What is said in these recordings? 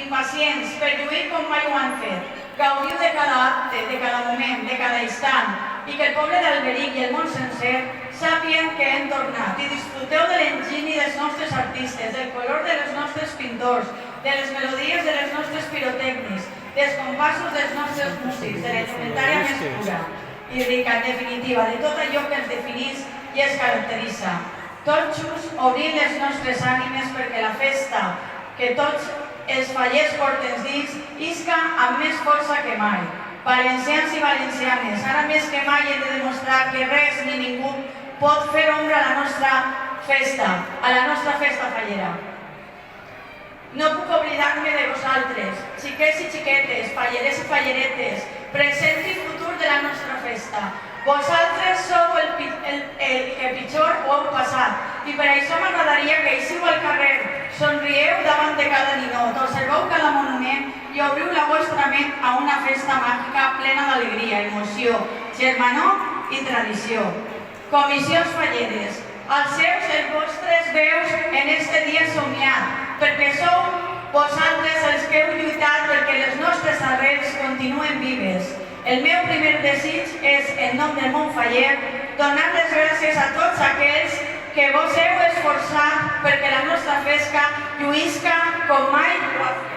impacients per lluir com mai ho han fet. Gaudiu de cada acte, de cada moment, de cada instant, i que el poble d'Alberic i el món sencer sàpien que hem tornat i disfruteu de l'enginy dels nostres artistes, del color de les nostres pintors, de les melodies de les nostres pirotècnics, dels compassos dels nostres músics, de la indumentària més pura i rica, en definitiva, de tot allò que ens definís i ens caracteritza. Tots junts obrim les nostres ànimes perquè la festa que tots els fallers porten dins isca amb més força que mai. Valencians i valencianes, ara més que mai hem de demostrar que res ni ningú pot fer ombra a la nostra festa fallera. No puc oblidar-me de vosaltres, xiquets i xiquetes, fallerers i falleretes, present i futur de la nostra festa. Vosaltres sou el que pitjor ho heu passat i per això m'agradaria que eixiu al carrer, somrieu davant de cada ninot, observeu cada monument i obriu la vostra ment a una festa màgica plena d'alegria, emoció, germanor i tradició. Comissions falleres, alceu els vostres veus en este dia somiat, perquè sou vosaltres els que heu lluitat perquè les nostres arrels continuen vives. El meu primer desig és, en nom del món faller, donar les gràcies a tots aquells que vos heu esforçat perquè la nostra festa lluïsca com mai ho ha fet.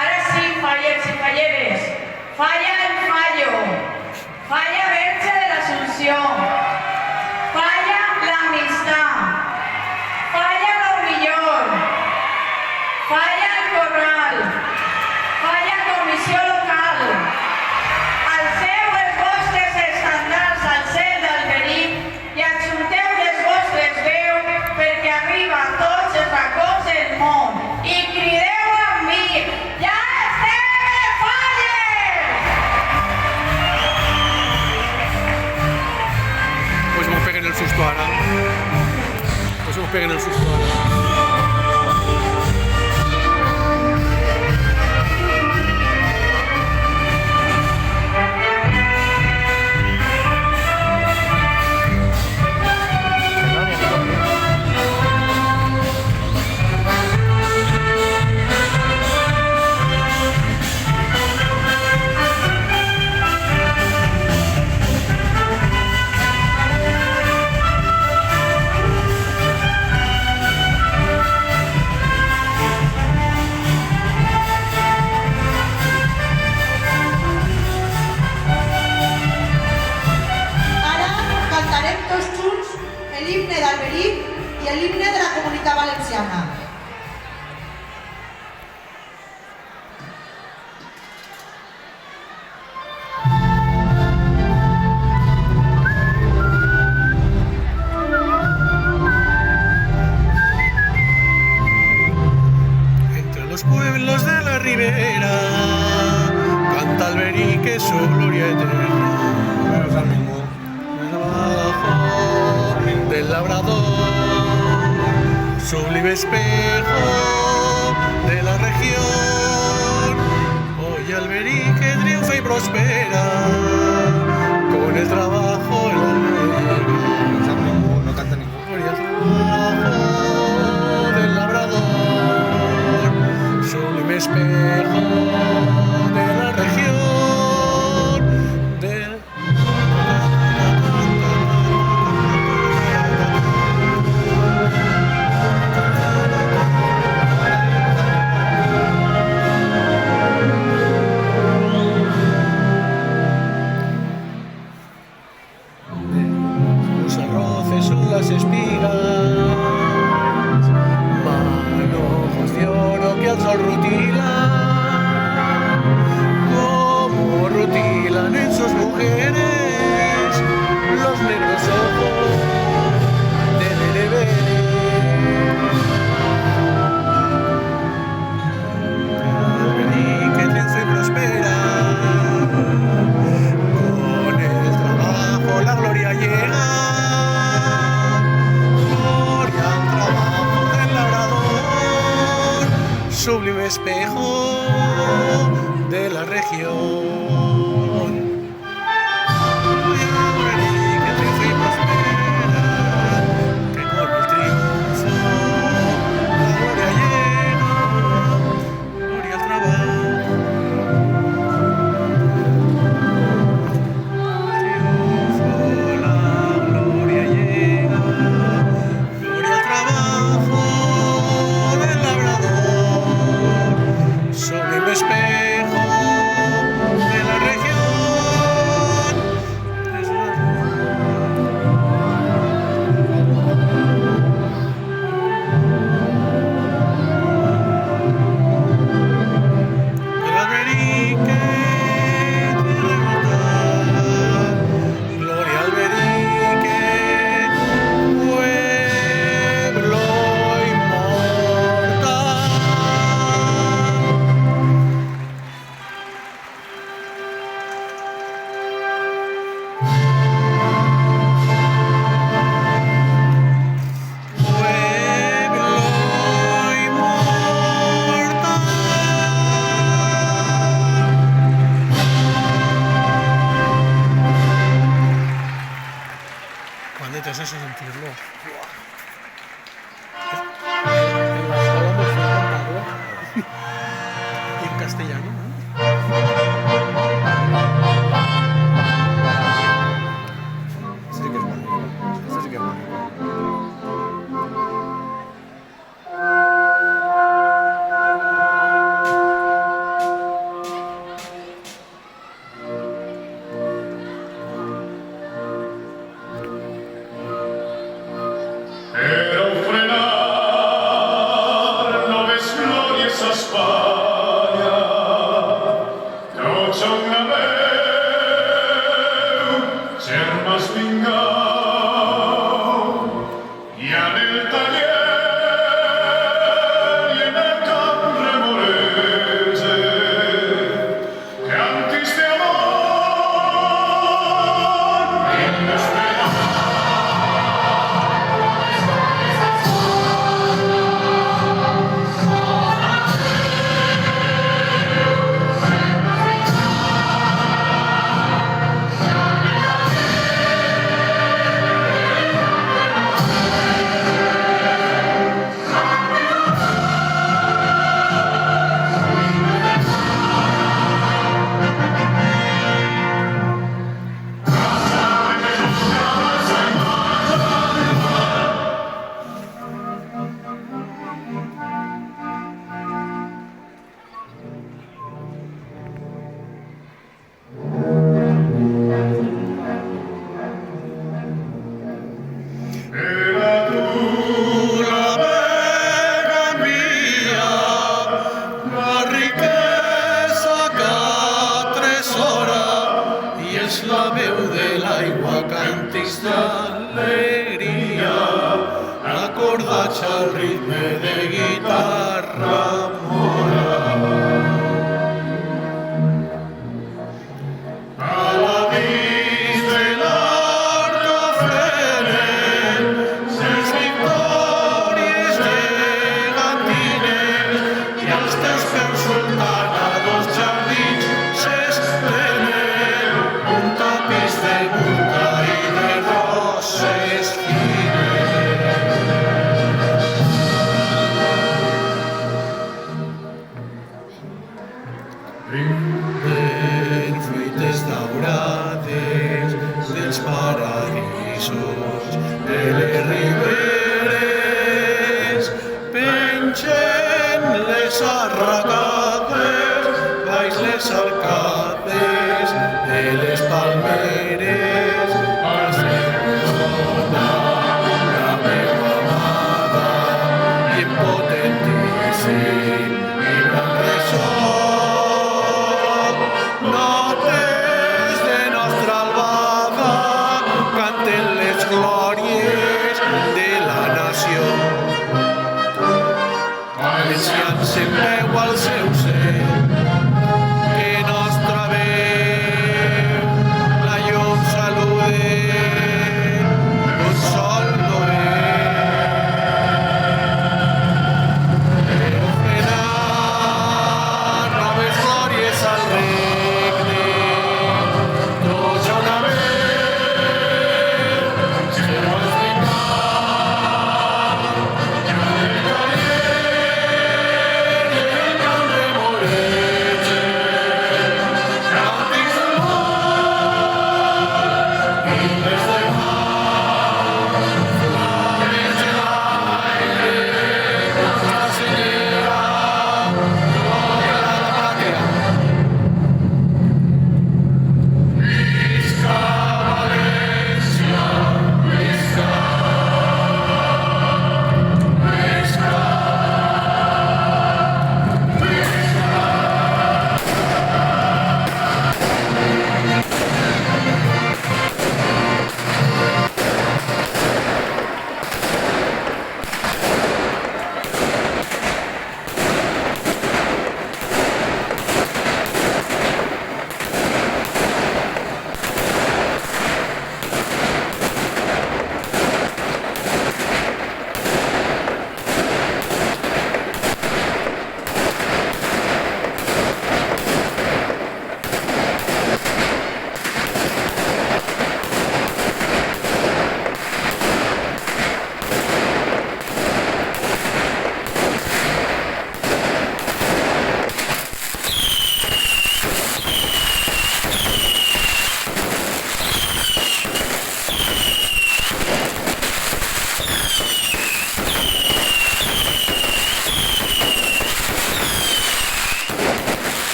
Ara sí, fallers i falleres, falla el fallo, falla Verge de l'Assumpció, falla l'amistat, falla l'Hormillón, falla el Corral, falla Comissió Local. Alceu els vostres estandards al cel d'Alberic i adjunteu les vostres veus perquè arriba a tots els racons del món i crideu amb mi: ja estem de falles! Pues me peguen el susto ahora. Pues me peguen el susto ahora. I l'himne de la Comunitat Valenciana. Entre los pueblos de la ribera canta Alberic que su gloria eterna. Del labrador, sublime espejo de la región, hoy Alberic que triunfa y prospera con el trabajo en la llega. No canta ningún. Hoy el trabajo del labrador, sublime espejo de la región. Las espigas, manojos de oro que al sol rutilan, como rutilan en sus mujeres los negros ojos de bereberes. Alberic que triunfa y prospera, con el trabajo la gloria llega. Sublime espejo de la región. Que triunfa y prospera, que con el triunfo la gloria llega. ritme de guitarra mora. A la vista de l'arco frenet, ses victòries gegantines i els teus peus soltant a dos jardins s'estenen un tapís de murta i de roses fines. Rinden fruites daurades dels paradisos de les riberes, pengen les arracades baix les arcades de les palmeres. Barcelona, la meva amada, impotentíssim i gran ressò. Notes de nostra albada canten les glòries de la nació. Valencians en veu al seu